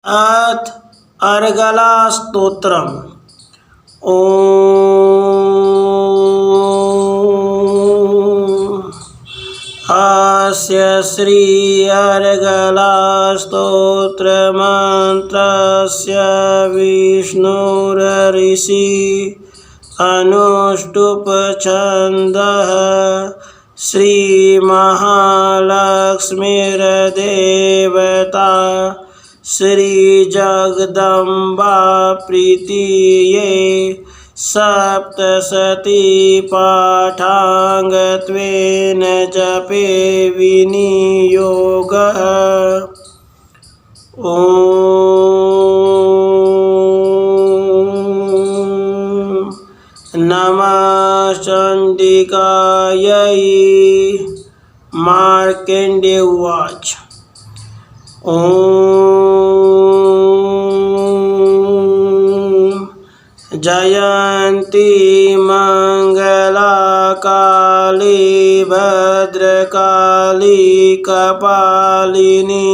अथ अर्गला स्तोत्रम्। ॐ अस्य श्री अर्गला स्तोत्रमन्त्रस्य विष्णुर्ऋषि अनुष्टुप् छन्दः श्रीमहालक्ष्मीर्देवता श्रीजगदम्बा प्रीतिये सप्तशती पाठाङ्गत्वेन जपे विनियोगः। ॐ नमः चण्डिकायै। मार्कण्डेय उवाच। ॐ जयन्ती मंगला काली भद्रकाली कपालिनी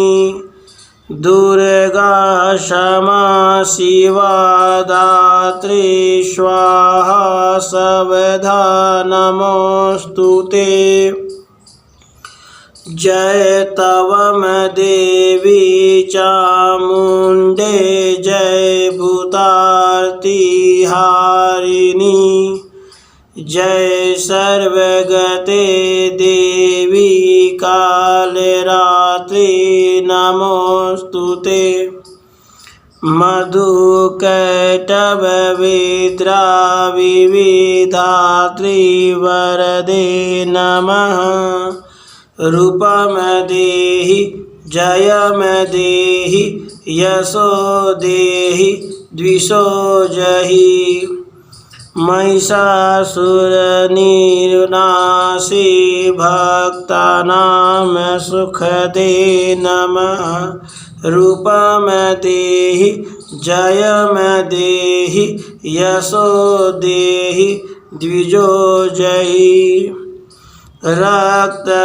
दुर्गा क्षमा शिवा दात्री स्वाहा सर्वदा नमोस्तुते। जय तव देवी चामुण्डे जय भूतार्ति हारिणी जय सर्वगते देवी कालरात्रि नमोस्तुते। मधुकैटभविद्रा विविधात्री वरदे नमः। रूपम देहि जयम देहि यशो देहि द्विषो जहि। महिषासुरनिर्नाशी भक्तानां सुखदे नमः। रूपम देहि जयम देहि यशो देहि द्विजो जहि। रक्तबीजवधे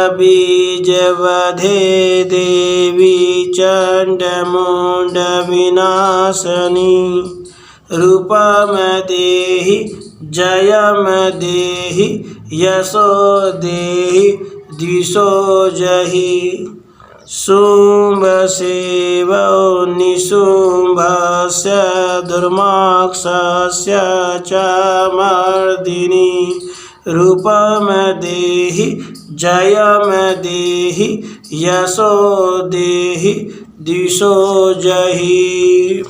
देवी चण्डमुण्डविनाशिनी रूपम देहि जयम देहि यशो देहि द्विषो जहि। शुम्भसेवो निशुम्भस्य दुर्माक्षस्य च मर्दिनी रूपम देहि जयम देहि यशो देहि द्विषो जहि।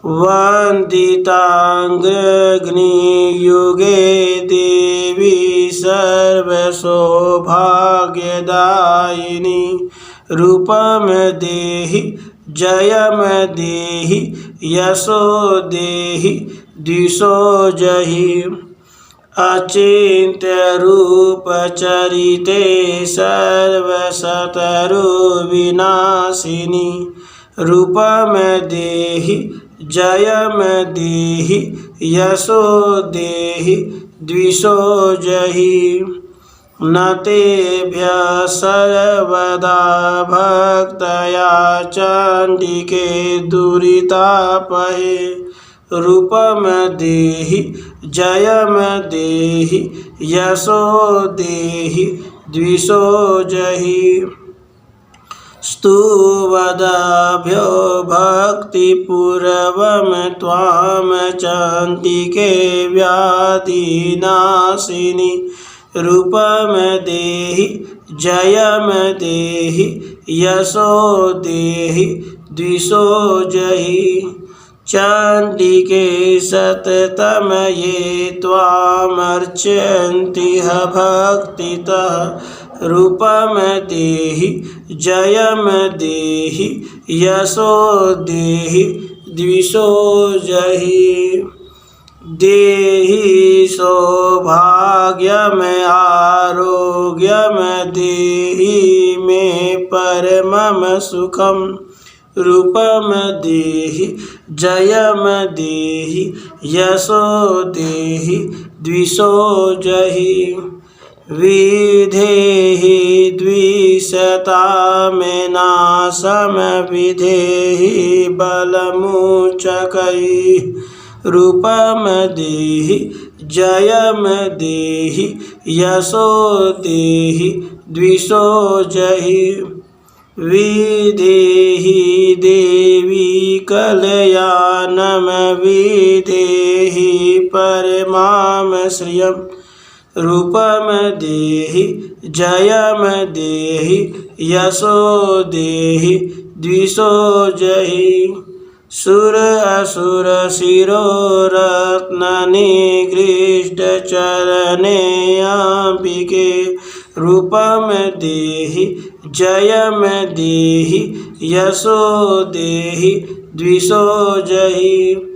वन्दिताग्रग्नियुगे देवी सर्वसौभाग्यदायिनी रूपम देहि जयम देहि यशो देहि द्विषो जहि। अचिन्त्य रूप चरिते सर्वशत्रुविनाशिनी रूपम देहि जयम देहि यशो देहि द्विषो जहि। न तेभ्यः सर्वदा भक्तया चण्डिके दुरितापहे रूपम देहि जयम देहि यशो देहि द्विषो जहि। स्तुवदाभ्यो भक्तिपूर्वं त्वां चण्डिके व्याधिनाशिनी रूपम देहि जयम देहि यशो देहि द्विषो जहि। चण्डिके सततं ये त्वामर्चन्ति भक्तितः रूपम देहि जयम देहि यशो देहि द्विषो जहि। देहि सौभाग्यम आरोग्यम देहि मे परमं सुखं रूपम देहि जयम देहि यशो देहि द्विषो जहि। विधेहि द्विषतामेनाशम विधेहि बलमुचकैः रूपम देहि जयम देहि यशो देहि द्विषो जहि विधेहि देवी कलयानम विधेहि परमाम श्रियम् रूपम देहि जयम देहि यशो देहि द्विषो जहि सुर असुर शिरोरत्न निगृष्ट चरणे अंबिके रूपम देहि जयम देहि यशो देहि द्विषो जहि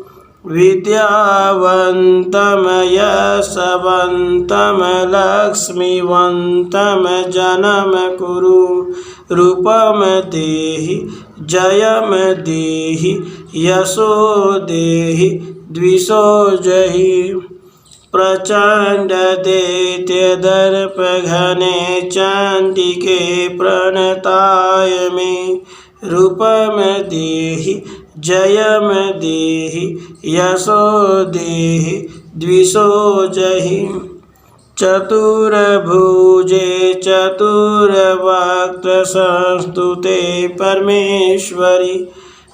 विद्यावन्तं यशवन्तं लक्ष्मीवन्तं जनम कुरु रूपम देहि जयम देहि यशो देहि द्विषो जहि प्रचंड दैत्य दर्प घने चंडिके प्रणताय मे रूपम देहि जयम देहि यशो देहि द्विषो जहि चतुर्भुजे चतुर्वक्त्र संस्तुते परमेश्वरी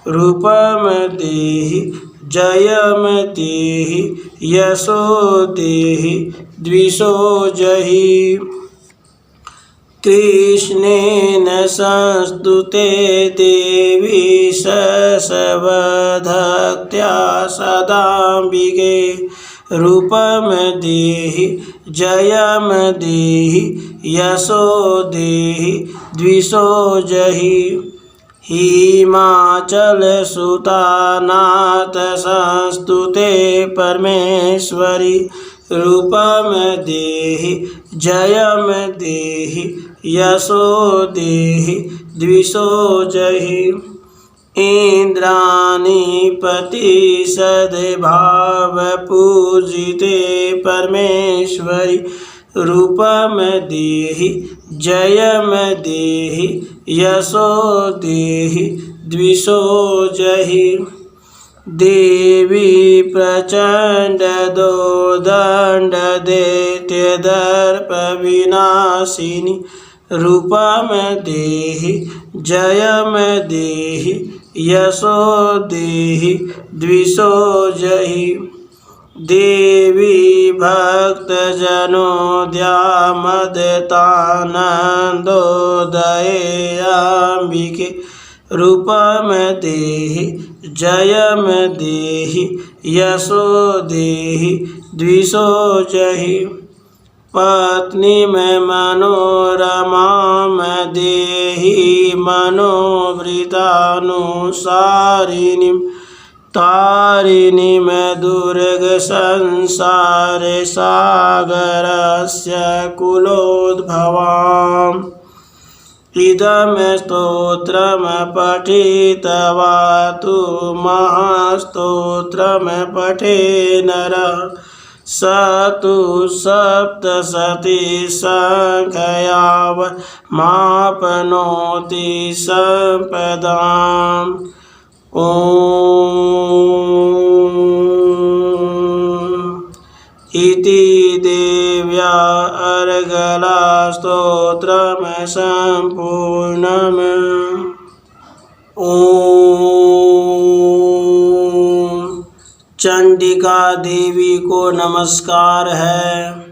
रूपम देहि जयम देहि यशो देहि द्विषो जहि कृष्णेन संस्तुते देवी ससवधक्त्या सदाम्बिके रूपम देहि जयम देहि यशो देहि द्विषो जहि हिमाचल सुतानाथ संस्तुते परमेश्वरी रूपम देहि जयम देहि यशो देहि द्विषो जहि इंद्राणीपति सद्भाव पूजिते परमेश्वरी रूपम देहि जयम देहि यशो देहि द्विषो जहि देवी प्रचंड दोदंड दैत्य दर्प विनाशिनी रूपम देहि जयम देहि यशो देहि द्विषो जहि देवी भक्तजनोद्यामदतानन्दोदयेऽम्बिके रूपम देहि जयम देहि यशो देहि द्विषो जहि पत्नी में मनोरमाम देहि मनोवृतानुसारिणीं तारिणीं दुर्ग संसार सागरस्य कुलोद्भवाम् इदं स्तोत्रं पठित्वा तु महास्तोत्रं पठे नरः स तु सप्तशतीसङ्ख्यामाप्नोति सम्पदाम् ॐ इति देव्या अर्गला स्तोत्रम सम्पूर्णम्। ॐ चंडिका देवी को नमस्कार है।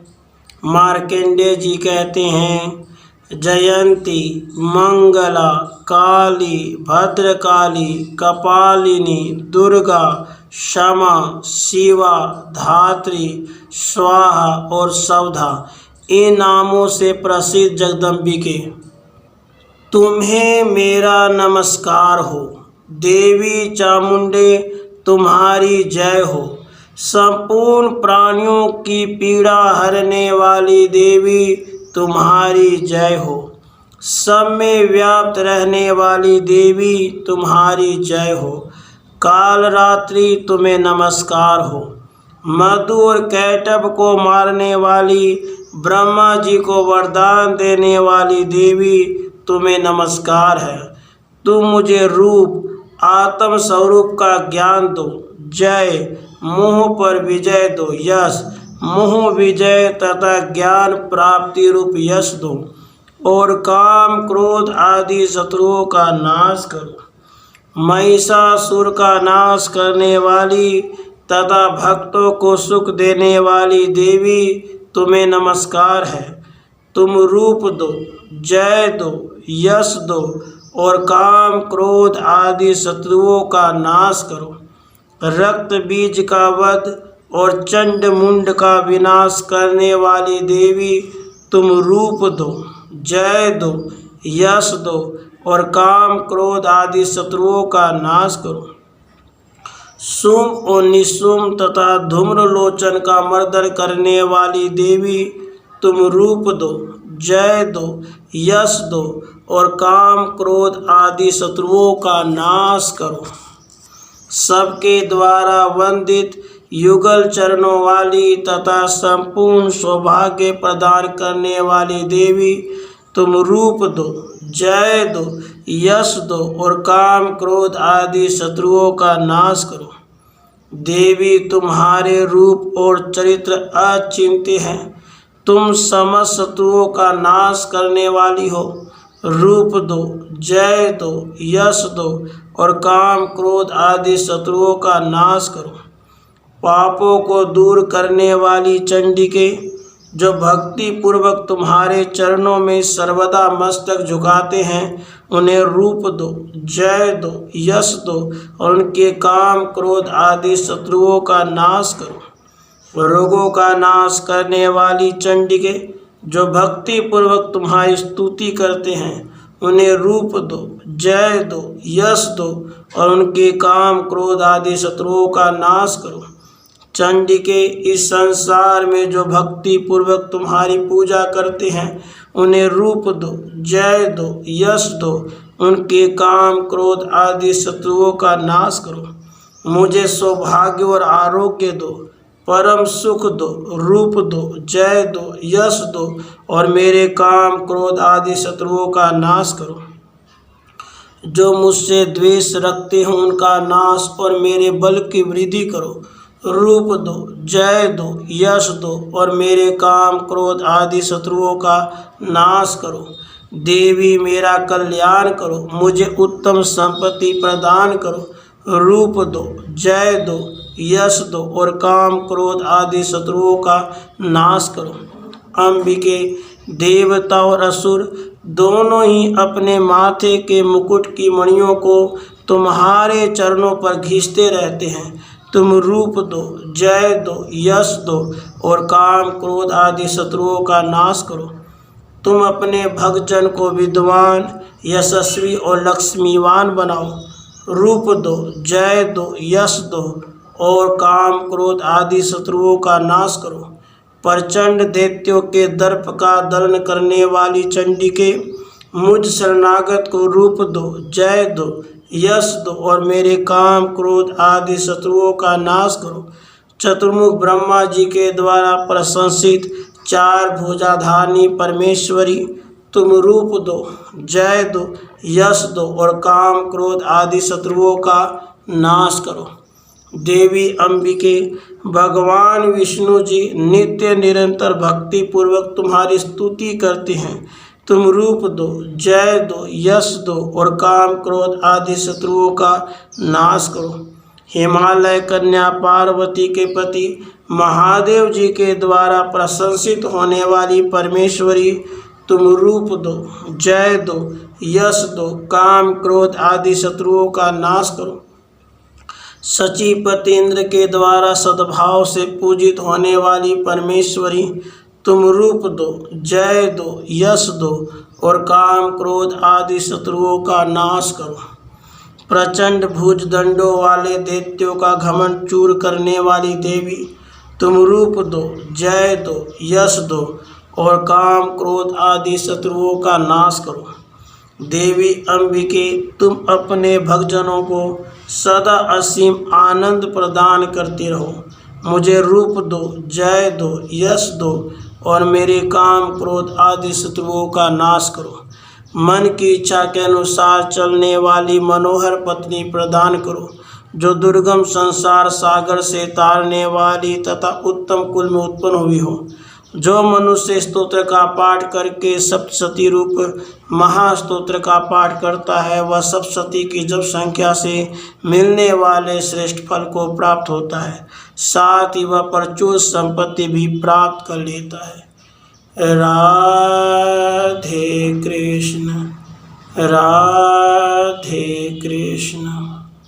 मार्कंडेय जी कहते हैं, जयंती, मंगला, काली, भद्रकाली, कपालिनी, दुर्गा, क्षमा, शिवा, धात्री, स्वाहा और सौधा इन नामों से प्रसिद्ध जगदम्बिके, तुम्हें मेरा नमस्कार हो। देवी चामुंडे तुम्हारी जय हो। संपूर्ण प्राणियों की पीड़ा हरने वाली देवी तुम्हारी जय हो। सब में व्याप्त रहने वाली देवी तुम्हारी जय हो। काल रात्रि तुम्हें नमस्कार हो। मधु और कैटभ को मारने वाली ब्रह्मा जी को वरदान देने वाली देवी तुम्हें नमस्कार है। तुम मुझे रूप आत्म स्वरूप का ज्ञान दो। जय। मोह पर विजय दो। यश। मोह विजय तथा ज्ञान प्राप्ति रूप यश दो और काम क्रोध आदि शत्रुओं का नाश करो। महिषासुर का नाश करने वाली तथा भक्तों को सुख देने वाली देवी तुम्हें नमस्कार है। तुम रूप दो, जय दो, यश दो और काम क्रोध आदि शत्रुओं का नाश करो। रक्त बीज का वध और चंड मुंड का विनाश करने वाली देवी तुम रूप दो, जय दो, यश दो और काम क्रोध आदि शत्रुओं का नाश करो। शुम और निशुम तथा धूम्रलोचन का मर्दन करने वाली देवी तुम रूप दो, जय दो, यश दो और काम क्रोध आदि शत्रुओं का नाश करो। सबके द्वारा वंदित युगल चरणों वाली तथा संपूर्ण सौभाग्य प्रदान करने वाली देवी तुम रूप दो, जय दो, यश दो और काम क्रोध आदि शत्रुओं का नाश करो। देवी तुम्हारे रूप और चरित्र अचिंत्य हैं। तुम समस्त शत्रुओं का नाश करने वाली हो। रूप दो, जय दो, यश दो और काम क्रोध आदि शत्रुओं का नाश करो। पापों को दूर करने वाली चंडिके, जो भक्ति पूर्वक तुम्हारे चरणों में सर्वदा मस्तक झुकाते हैं, उन्हें रूप दो, जय दो, यश दो और उनके काम क्रोध आदि शत्रुओं का नाश करो। रोगों का नाश करने वाली चंडिके, जो भक्ति पूर्वक तुम्हारी स्तुति करते हैं, उन्हें रूप दो, जय दो, यश दो और उनके काम क्रोध आदि शत्रुओं का नाश करो। चंडिके, इस संसार में जो भक्ति पूर्वक तुम्हारी पूजा करते हैं, उन्हें रूप दो, जय दो, यश दो, उनके काम क्रोध आदि शत्रुओं का नाश करो। मुझे सौभाग्य और आरोग्य दो, परम सुख दो, रूप दो, जय दो, यश दो और मेरे काम क्रोध आदि शत्रुओं का नाश करो। जो मुझसे द्वेष रखते हो उनका नाश और मेरे बल की वृद्धि करो। रूप दो, जय दो, यश दो और मेरे काम क्रोध आदि शत्रुओं का नाश करो। देवी, मेरा कल्याण करो, मुझे उत्तम संपत्ति प्रदान करो। रूप दो, जय दो, यश दो और काम क्रोध आदि शत्रुओं का नाश करो। अंबिके, देवता और असुर दोनों ही अपने माथे के मुकुट की मणियों को तुम्हारे चरणों पर घींचते रहते हैं। तुम रूप दो, जय दो, यश दो और काम क्रोध आदि शत्रुओं का नाश करो। तुम अपने भक्तजन को विद्वान, यशस्वी और लक्ष्मीवान बनाओ। रूप दो, जय दो, यश दो और काम क्रोध आदि शत्रुओं का नाश करो। प्रचंड दैत्यों के दर्प का दलन करने वाली चंडिके, मुझ शरणागत को रूप दो, जय दो, यश दो और मेरे काम क्रोध आदि शत्रुओं का नाश करो। चतुर्मुख ब्रह्मा जी के द्वारा प्रशंसित चार भुजाधारिणी परमेश्वरी, तुम रूप दो, जय दो, यश दो और काम क्रोध आदि शत्रुओं का नाश करो। देवी अंबिके, भगवान विष्णु जी नित्य निरंतर भक्ति पूर्वक तुम्हारी स्तुति करते हैं। तुम रूप दो, जय दो, यश दो और काम क्रोध आदि शत्रुओं का नाश करो। हिमालय कन्या पार्वती के पति महादेव जी के द्वारा प्रशंसित होने वाली परमेश्वरी, तुम रूप दो, जय दो, यश दो, काम क्रोध आदि शत्रुओं का नाश करो। सचीपति इंद्र के द्वारा सद्भाव से पूजित होने वाली परमेश्वरी, तुम रूप दो, जय दो, यश दो और काम क्रोध आदि शत्रुओं का नाश करो। प्रचंड भुजदंडों वाले दैत्यों का घमंड चूर करने वाली देवी, तुम रूप दो, जय दो, यश दो और काम क्रोध आदि शत्रुओं का नाश करो। देवी अंबिके, तुम अपने भक्तजनों को सदा असीम आनंद प्रदान करते रहो। मुझे रूप दो, जय दो, यश दो और मेरे काम क्रोध आदि शत्रुओं का नाश करो। मन की इच्छा के अनुसार चलने वाली मनोहर पत्नी प्रदान करो, जो दुर्गम संसार सागर से तारने वाली तथा उत्तम कुल में उत्पन्न हुई हो। जो मनुष्य स्तोत्र का पाठ करके सप्तशती रूप महास्तोत्र का पाठ करता है, वह सप्तशती की जप संख्या से मिलने वाले श्रेष्ठ फल को प्राप्त होता है, साथ ही वह प्रचुर संपत्ति भी प्राप्त कर लेता है। राधे कृष्ण, राधे कृष्ण।